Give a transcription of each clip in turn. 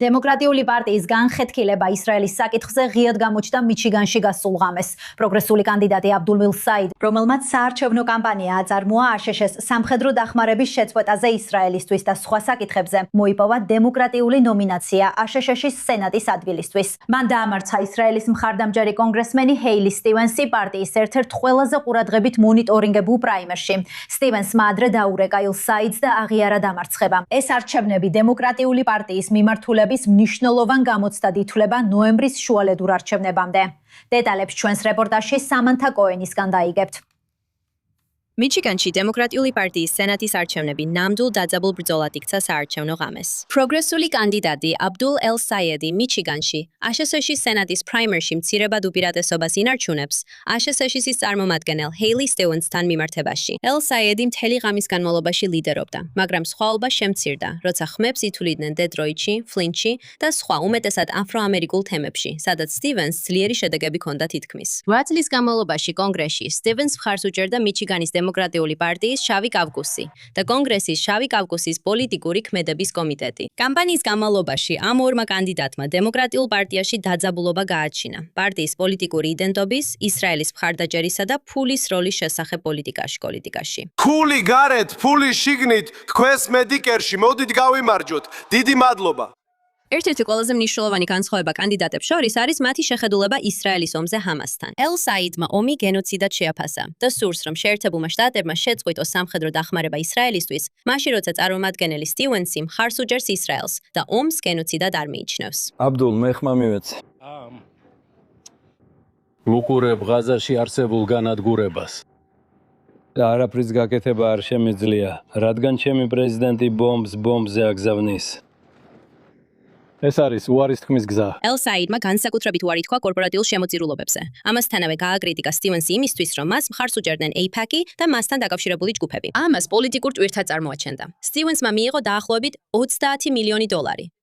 დემოკრატიული პარტიის განხეთქილება ისრაელის საკითხზე ღიად გამოჩნდა მიჩიგანში გასულ ღამეს. პროგრესული კანდიდატი აბდულ საიდ, რომელმაც საარჩევნო კამპანია აწარმოა აშშ-ს სამხედრო დახმარების შეწყვეტაზე ისრაელისთვის და სხვა საკითხებზე, მოიპოვა დემოკრატიული ნომინაცია აშშ-ის სენატის ადგილისთვის. მან დაამარცხა ისრაელის მხარდამჭერი კონგრესმენი ჰეილი სტივენსი პარტიის ერთ-ერთ ყველაზე ყურადღებით მონიტორინგებულ პრაიმერში. სტივენსმა ადრე დაურეკა ილ საიდს და აღიარა დამარცხება. ეს არჩევნები დემოკრატიული პარტიის მიმართულების მნიშვნელოვან გამოცდად ითვლება ნოემბრის შუალედურ არჩევნებამდე. დეტალებს ჩვენს რეპორტაჟში სამანთა კოენისგან დაიგებთ. მიჩიგანში დემოკრატიული პარტიის სენატის არჩევნები ნამდვილ დაძაბულ ბრძოლად იქცა საარჩევნო ღამეს. პროგრესული კანდიდატი აბდულ საიედი მიჩიგანში აშშ-ის სენატის პრაიმერში მცირებად უპირატესობას ინარჩუნებს აშშ-ის წარმომადგენელ ჰეილი სტივენსთან მიმართებაში. საიედი მთელი ღამის განმავლობაში ლიდერობდა, მაგრამ სხვაობა შემცირდა, როცა ხმებს ითვლიდნენ დეტროიტში, ფლინტში და სხვა უმეტესად აფროამერიკულ თემებში, სადაც სტივენსს ძლიერი შედეგები ჰქონდა თითქმის. 8 წლის განმავლობაში კონგრესში სტივენსს მხარს უჭერდა მიჩიგანის დემოკრატიული პარტიის შავი კავკუსი და კონგრესის შავი კავკუსის პოლიტიკური ქმედების კომიტეტი. კამპანიის განმავლობაში ამ ორმა კანდიდატმა დემოკრატიულ პარტიაში დაძაბულობა გააჩინა პარტიის პოლიტიკური იდენტობის, ისრაელის მხარდაჭერისა და ფულის როლის შესახებ პოლიტიკაში. ფული გარეთ, ფული შიგნით, თქვენს მედიკერში, მოდით გავიმარჯოთ. დიდი მადლობა. ერთ-ერთი ყველაზე მნიშვნელოვანი განსხვავება კანდიდატებს შორის არის მათი შეხედულება ისრაელის ომზე ჰამასთან. საიდმა ომი გენოციდად შეაფასა და სურს, რომ შეერთებულმა შტატებმა შეწყვიტოს სამხედრო დახმარება ისრაელისთვის, მაშინ როცა წარმომადგენელი სტივენსი მხარს უჭერს ისრაელს და ომს გენოციდად არ მიიჩნევს. აბდულ, მე ხმა მივეცე. ვუყურებ ღაზაში არსებულ განადგურებას. და არაფრის გაკეთება არ შემიძლია, რადგან ჩემი პრეზიდენტი ბომბზე აგზავნის. ეს არის უარის თქმის გზა. საიდმა განსაკუთრებით უარი თქვა კორპორატიულ შემოწირულობებზე. ამასთანავე გააკრიტიკა სტივენსი იმისთვის, რომ მას მხარს უჭერდნენ AIPAC-ი და მასთან დაკავშირებული ჯგუფები. ამას პოლიტიკურ ტვირთად წარმოაჩენდა. სტივენსმა მიიღო დაახლოებით $30 მილიონი,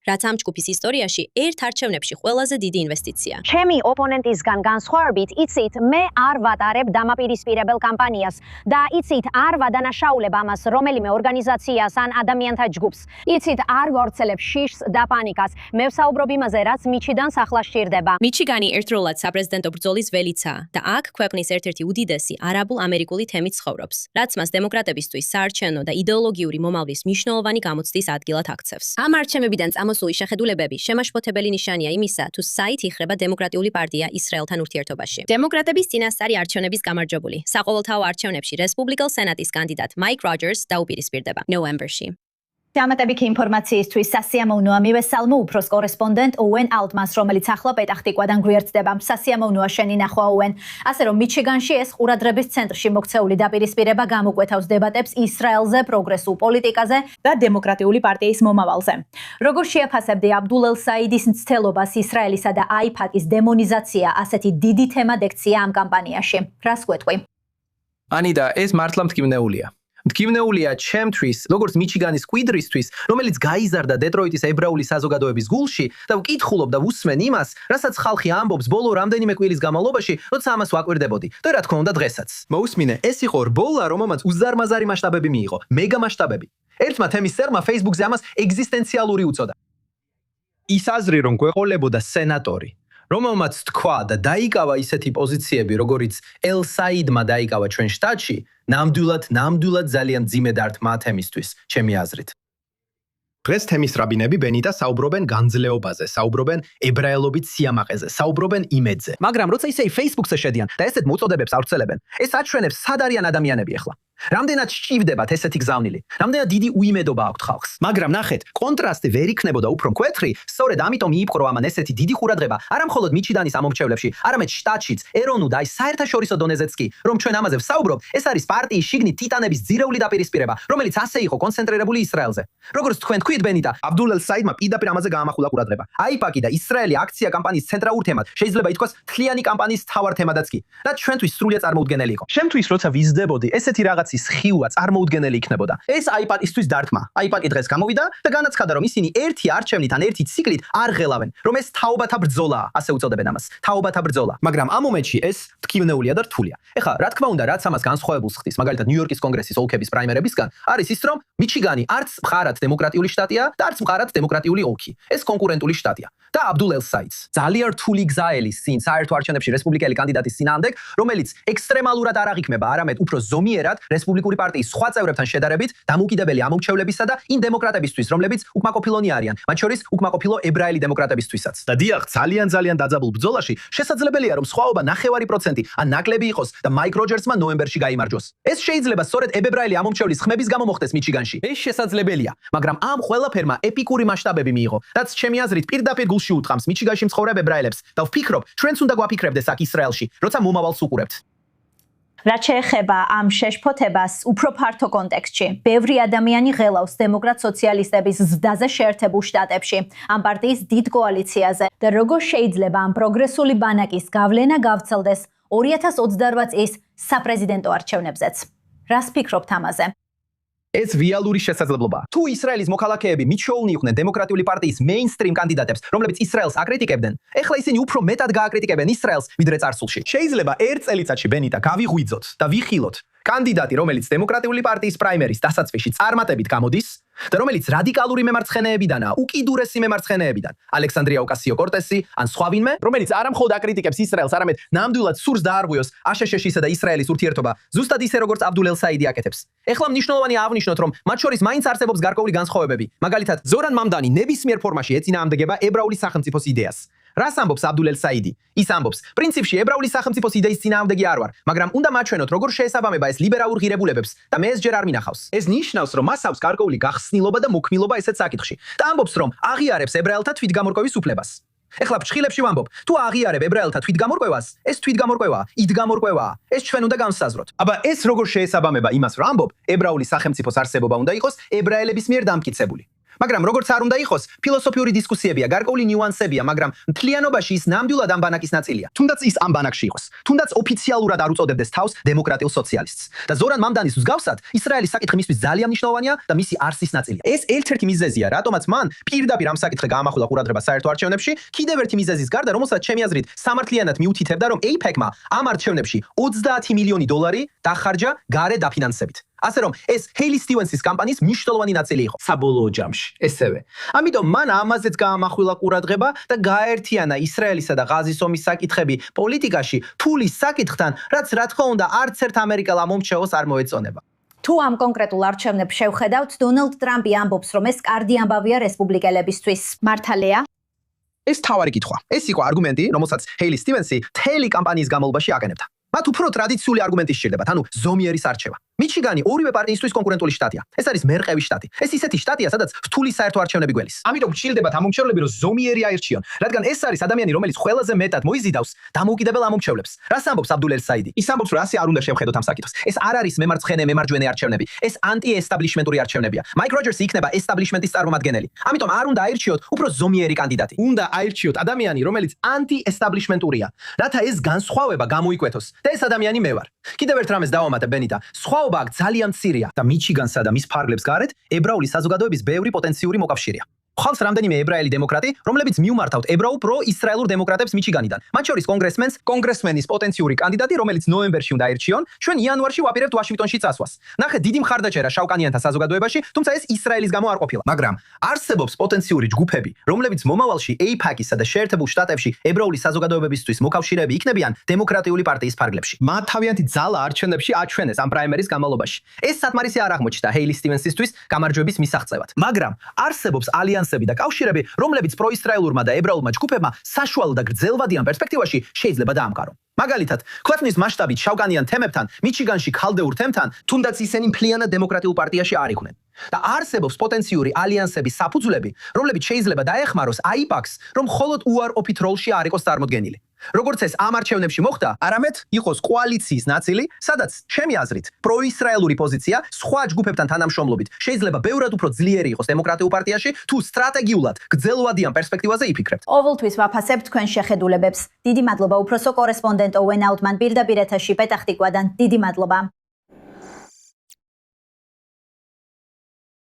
რაც ამ ჯგუფის ისტორიაში ერთ არჩევნებში ყველაზე დიდი ინვესტიცია. ჩემი ოპონენტისგან განსხვავებით, იცით, მე არ ვატარებ დამაპირისპირებელ კამპანიას და იცით, არ ვადანაშაულებ ამას რომელიმე ორგანიზაციას ან ადამიანთა ჯგუფს. იცით, არ გავრცელებ შიშს და პანიკას. მე ვსაუბრობ იმაზე, რაც მიჩიდანს ახლა სჭირდება. მიჩიგანი ერთდროულად საპრეზიდენტო ბრძოლის ველიცაა და აქ ქვეყნის ერთ-ერთი უდიდესი არაბულ-ამერიკული თემით ცხოვრობს, რაც მას დემოკრატებისთვის საარჩევნო და იდეოლოგიური მომავლის მნიშვნელოვანი გამოცდის ადგილად აქცევს. ამ არჩევნებიდან მოსული შეხედულებები შემაშფოთებელი ნიშანია იმისა, თუ საით იხრება დემოკრატიული პარტია ისრაელთან ურთიერთობაში. დემოკრატების წინასწარი არჩევნების გამარჯვებული, საყოველთაო არჩევნებში რესპუბლიკელ სენატის კანდიდატ მაიკ როჯერს დაუპირისპირდება ნოემბერში. დამატებითი ინფორმაციისთვის სასიამოვნოა მივესალმო უფროს კორესპონდენტ ოუენ ალტმანს, რომელიც ახლა პეტახტიკვადან გვერდდება. სასიამოვნოა შენი ნახვა, ოუენ. ასე რომ მიჩიგანში ეს ყურადღების ცენტრში მოქცეული დაპირისპირება გამოკვეთავს დებატებს ისრაელზე, პროგრესულ პოლიტიკაზე და დემოკრატიული პარტიის მომავალზე. როგორ შეაფასებდი აბდულ საიდის მცდელობას ისრაელისა და AIPAC-ის დემონიზაცია ასეთი დიდი თემა დექცია ამ კამპანიაში? რას გვეტყვი? ანიდა, ეს მართლა მტკივნეულია. მტკივნეულია ჩემთვის, როგორც მიჩიგანის კვიდრისთვის, რომელიც გაიზარდა დეტროიტის ებრაული საზოგადოების გულში და ვკითხულობ და ვუსმენ იმას, რასაც ხალხი ამბობს ბოლო რამდენიმე კვირის განმავლობაში, როცა ამას ვაკვირდებოდი. და რა თქმა უნდა დღესაც. მოусმინე, ეს იყო რბოლა, რომელმაც უზარმაზარი მასშტაბები მიიღო, მეგა მასშტაბები. ერთმა თემის წერმა Facebook-ზე ამას ეგზისტენციალური უწოდა. ის აზრი, რომ გვეყოლებოდა სენატორი, რომელმაც თქვა და დაიკავა ისეთი პოზიციები, როგორიც საიდმა დაიკავა ჩვენ შტატში, ნამდვილად ძალიან მძიმე დარტყმა თემისთვის, ჩემი აზრით. დღეს თემის რაბინები ბენიტა საუბრობენ განძლეობაზე, საუბრობენ ებრაელობით სიამაყეზე, საუბრობენ იმედზე. მაგრამ როცა ისე Facebook-ზე შედიან და ესეთ მოწოდებებს ავრცელებენ, ეს აჩვენებს სად არიან ადამიანები ახლა. რამდენად სჭირდებათ ესეთი გზავნილი, რამდენად დიდი უიმედობა აქვთ ხალხს. მაგრამ ნახეთ, კონტრასტი ვერ იქნებოდა უფრო მკვეთრი, სწორედ ამიტომ იიპყრო ამან ესეთი დიდი ყურადღება, არა მხოლოდ მიჩიდანის ამომრჩევლებში, არამედ შტატშიც, ეროვნულ და საერთაშორისო დონეზეც კი, რომ ჩვენ ამაზე ვსაუბრობთ, ეს არის პარტიის შიგნით ტიტანების ძირეული დაპირისპირება, რომელიც ასე იყო კონცენტრირებული ისრაელზე. როგორც თქვენ თქვით ბენიტა, აბდულ საიდმა პირდაპირ ამაზე გაამახვილა ყურადღება. AIPAC-ი და ისრაელი აქცია კამპანიის ცენტრალურ თემად, შეიძლება ითქვას, მთლიანი კამპანიის მთავარ თემადაც კი. და ჩვენთვის სრულიად წარმოუდგენელი იყო. შემთთვის როცა ვიზრდებოდი, ესეთი რაღაც დემოკრატიის ხივა წარმოუდგენელი იქნებოდა. ეს iPad-ისთვის დარტყმა. iPad-ი დღეს გამოვიდა და განაცხადა, რომ ისინი ერთი არჩევნით ან ერთი ციკლით არ ღელავენ, რომ ეს თაობათა ბრძოლაა, ასე უწოდებენ ამას. თაობათა ბრძოლა. მაგრამ ამ მომენტში ეს თქივნეულია და რთულია. ეხლა რა თქმა უნდა, რაც ამას განსხვავებულს ხდის, მაგალითად ნიუ-იორკის კონგრესის ოლქების პრაიმერებისგან, არის ის, რომ მიჩიგანი არც მხარად დემოკრატიული შტატია და არც მხარად დემოკრატიული ოლქი. ეს კონკურენტული შტატია. და აბდულ ელ-საიდს. ძალიან რთული გზა ელის წინ საერთო არჩევნებში რესპუბლიკელი კანდიდატის წინააღმდეგ, რომელიც ექსტრემალურად არ აღიქმება, არამედ უფრო ზომიერად რესპუბლიკური პარტიის სხვა წევრებთან შედარებით დამოუკიდებელი ამომრჩევლებისა და იმ დემოკრატებისთვის, რომლებიც უკმაყოფილონი არიან, მათ შორის უკმაყოფილო ებრაელი დემოკრატებისთვისაც. და დიახ, ძალიან დაძაბულ ბრძოლაში შესაძლებელია, რომ სხვაობა 9% ან ნაკლები იყოს და მაიკ როჯერსმა ნოემბერში გაიმარჯვოს. ეს შეიძლება სწორედ ებრაელი ამომრჩევლის ხმების გამო მოხდეს მიჩიგანში. ეს შესაძლებელია, მაგრამ ამ ყველაფერმა ეპიკური მასშტაბები მიიღო, რაც ჩემი აზრით პირდაპირ გულში უთხრამს მიჩიგანში მცხოვრებ ებრაელებს და ვფიქრობ, ჩვენც უნდა გვაფიქრებდეს აქ ისრაელში, როცა მომავალს უყურებთ. რაც შეეხება ამ შეშფოთებას უფრო ფართო კონტექსტში, ბევრი ადამიანი ღელავს დემოკრატ სოციალისტების ზრდაზე შეერთებულ შტატებში, ამ პარტიის დიდ კოალიციაზე და როგორ შეიძლება ამ პროგრესული ბანაკის გავლენა გავრცელდეს 2028 წლის საპრეზიდენტო არჩევნებზეც. რას ფიქრობთ ამაზე? ეს რეალური შესაძლებლობაა. თუ ისრაელის მოქალაქეები მიჩვეულნი იყვნენ დემოკრატიული პარტიის მეინსტრიმ კანდიდატებს, რომლებიც ისრაელს აკრიტიკებდნენ, ეხლა ისინი უფრო მეტად გააკრიტიკებენ ისრაელს, ვიდრე წარსულში. შეიძლება ერთ წელიწადში ბენიტა გავიღვიძოთ და ვიხილოთ კანდიდატი, რომელიც დემოკრატიული პარტიის პრაიმერის დასაწყისში წარმატებით გამოდის და რომელიც რადიკალური მემარცხენეებიდანაა, უკიდურესი მემარცხენეებიდან, ალექსანდრია ოკასიო-კორტესი ან სხვა ვინმე, რომელიც არა მხოლოდ აკრიტიკებს ისრაელს, არამედ ნამდვილად სურს დაარღვიოს აშშ-ისა და ისრაელის ურთიერთობა, ზუსტად ისე როგორც აბდულ ელ-საიდი აკეთებს. ეხლა მნიშვნელოვანია აღნიშნოთ, რომ მათ შორის მაინც არსებობს გარკვეული განსხვავებები. მაგალითად, ზორან მამდანი ნებისმიერ ფორმაში ეწინააღმდეგება ებრაული სახელმწიფოს იდეას. რას ამბობს აბდულ ელ-საიდი? ის ამბობს, პრინციპში ებრაული სახელმწიფოს იდეის წინააღმდეგი არ ვარ, მაგრამ უნდა მაჩვენოთ, როგორ შეესაბამება ეს ლიბერალურ ღირებულებებს და მე ეს ჯერ არ მინახავს. ეს ნიშნავს, რომ მას აქვს გარკვეული გახსნილობა და მოქმილობა ესეთ საკითხში და ამბობს, რომ აღიარებს ებრაელთა თვითგამორკვევის უფლებას. ეხლა ფრჩხილებში ვამბობ, თუ აღიარებ ებრაელთა თვითგამორკვევას, ეს თვითგამორკვევაა, იდგამორკვევაა. ეს ჩვენ უნდა განსაზღვროთ. აბა ეს როგორ შეესაბამება იმას, რომ ამბობ, ებრაული სახელმწიფოს არსებობა უნდა იყოს ებრაელების მიერ დამტკიცებული. მაგრამ როგორც არ უნდა იყოს, ფილოსოფიური დისკუსიებია, გარკვეული ნიუანსებია, მაგრამ მთლიანობაში ის ნამდვილად ამ ბანაკის ნაწილია. თუნდაც ის ამ ბანაკში იყოს, თუნდაც ოფიციალურად არ უწოდებდეს თავს დემოკრატიულ სოციალისტს. და ზორან მამდანის მსგავსად, ისრაელის საკითხი მისთვის ძალიან მნიშვნელოვანია და მისი არსის ნაწილია. ეს ერთ-ერთი მიზეზია, რატომაც მან პირდაპირ ამ საკითხზე გაამახვილა ყურადღება საერთო არჩევნებში, კიდევ ერთი მიზეზის გარდა, რომელსაც ჩემი აზრით სამართლიანად მიუთითებდა, რომ AIPAC-მა ამ არჩევნებში 30 მილიონი დოლარი დახარჯა გარე დაფინანსებით. ასე რომ ეს ჰეილი სტივენსის კამპანიის მნიშვნელოვანი ნაწილი იყო საბოლოო ჯამში. ესევე. ამიტომ მან ამაზეც გაამახვილა ყურადღება და გააერთიანა ისრაელისა და ღაზის ომის საკითხები პოლიტიკაში ფულის საკითხთან, რაც რა თქმა უნდა არც ერთ ამერიკელ ამომრჩევლს არ მოეწონება. თუ ამ კონკრეტულ არჩევნებს შევხედავთ, დონალდ ტრამპი ამბობს, რომ ეს კარგი ამბავია რესპუბლიკელებისთვის. მართალია? ეს თავარი კითხვა. ეს იყო არგუმენტი, რომელსაც ჰეილი სტივენსი მთელი კამპანიის განმავლობაში აკენებდა. მათ უფრო ტრადიციული არგუმენტი სჭირდებათ, ანუ ზომიერის არჩევა. მიჩიგანი ორივე პარტიისთვის კონკურენტული შტატია. ეს არის მერყევი შტატი. ეს ისეთი შტატია, სადაც რთული საერთო არჩევნები გველის. ამიტომ გჭირდებათ ამომრჩევლები, რომ ზომიერი აირჩიონ, რადგან ეს არის ადამიანი, რომელიც ყველაზე მეტად მოიზიდავს დამოუკიდებელ ამომრჩევლებს. რას ამბობს აბდულ ელ-საიდი? ის ამბობს, რომ ასე არ უნდა შევხედოთ ამ საკითხს. ეს არ არის მემარცხენე არჩევნები. ეს ანტი-ესტაბლიშმენტური არჩევნებია. მაიკ როჯერსი იქნება ესტაბლიშმენტის წარმომადგენელი. ამიტომ არ უნდა აირჩიოთ უფრო ზომიერი კანდიდატი. უნდა აირჩიოთ ადამიანი, რომელიც ანტი-ესტაბლიშმენტურია, რათა ეს განსხვავება გამოიკვეთოს. და ეს ადამიანი მე ვარ. კიდევ ერთ რამეს დავამატებ ბენიტა. სხვაობა აქ ძალიან მცირეა და მიჩიგანსა და მის ფარგლებს გარეთ ებრაული საზოგადოების ბევრი პოტენციური მოკავშირეა. ხალხს რამდენიმე ებრაელი დემოკრატი, რომლებიც მიუმართავთ ებრაულ პრო-ისრაელურ დემოკრატებს მიჩიგანიდან. მათ შორის კონგრესმენის პოტენციური კანდიდატი, რომელიც ნოემბერში უნდა აირჩიონ, ჩვენ იანვარში ვაპირებთ ვაშინგტონში წასვლას. ნახეთ, დიდი მხარდაჭერა შავკანიანთა საზოგადოებაში, თუმცა ეს ისრაელის გამო არ ყოფილა. მაგრამ არსებობს პოტენციური ჯგუფები, რომლებიც მომავალში AIPAC-ისა და შეერთებულ შტატებში ებრაული საზოგადოებებისთვის მოკავშირეები იქნებიან დემოკრატიული პარტიის ფარგლებში. მათ თავიანთი ძალა არჩევნებში აჩვენეს ამ პრაიმერის განმავლობაში. ეს საკმარისი არ აღმოჩნდა ჰეილი სტივენსისთვის გამარჯვების მისაღწევად. მაგრამ არსებობს ალიანსები და კავშირები, რომლებიც პროისრაელურმა და ებრაულმა ჯგუფებმა საშუალო და გრძელვადიან პერსპექტივაში შეიძლება დაამყარონ. მაგალითად, ქვეყნის მასშტაბით შავკანიან თემებთან, მიჩიგანში ქალდეურ თემთან, თუნდაც ისინი მთლიანად დემოკრატიულ პარტიაში არ იყვნენ. და არსებობს პოტენციური ალიანსების საფუძვლები, რომლებიც შეიძლება დაეხმაროს AIPAC-ს, რომ მხოლოდ უარყოფით როლში არ იყოს წარმოდგენილი. როგორც ეს ამ არჩევნებში მოხდა, არამედ იყოს კოალიციის ნაწილი, სადაც ჩემი აზრით პროისრაელური პოზიცია სხვა ჯგუფებთან თანამშრომლობით შეიძლება ბევრად უფრო ძლიერი იყოს დემოკრატიულ პარტიაში, თუ სტრატეგიულად გრძელვადიან პერსპექტივაზე იფიქრებთ. ყოველთვის ვაფასებთ თქვენ შეხედულებებს. დიდი მადლობა უფროსო კორესპონდენტ ოვენ აუტმან პირდაპირ ეთერში პეტახ-ტიკვადან. დიდი მადლობა.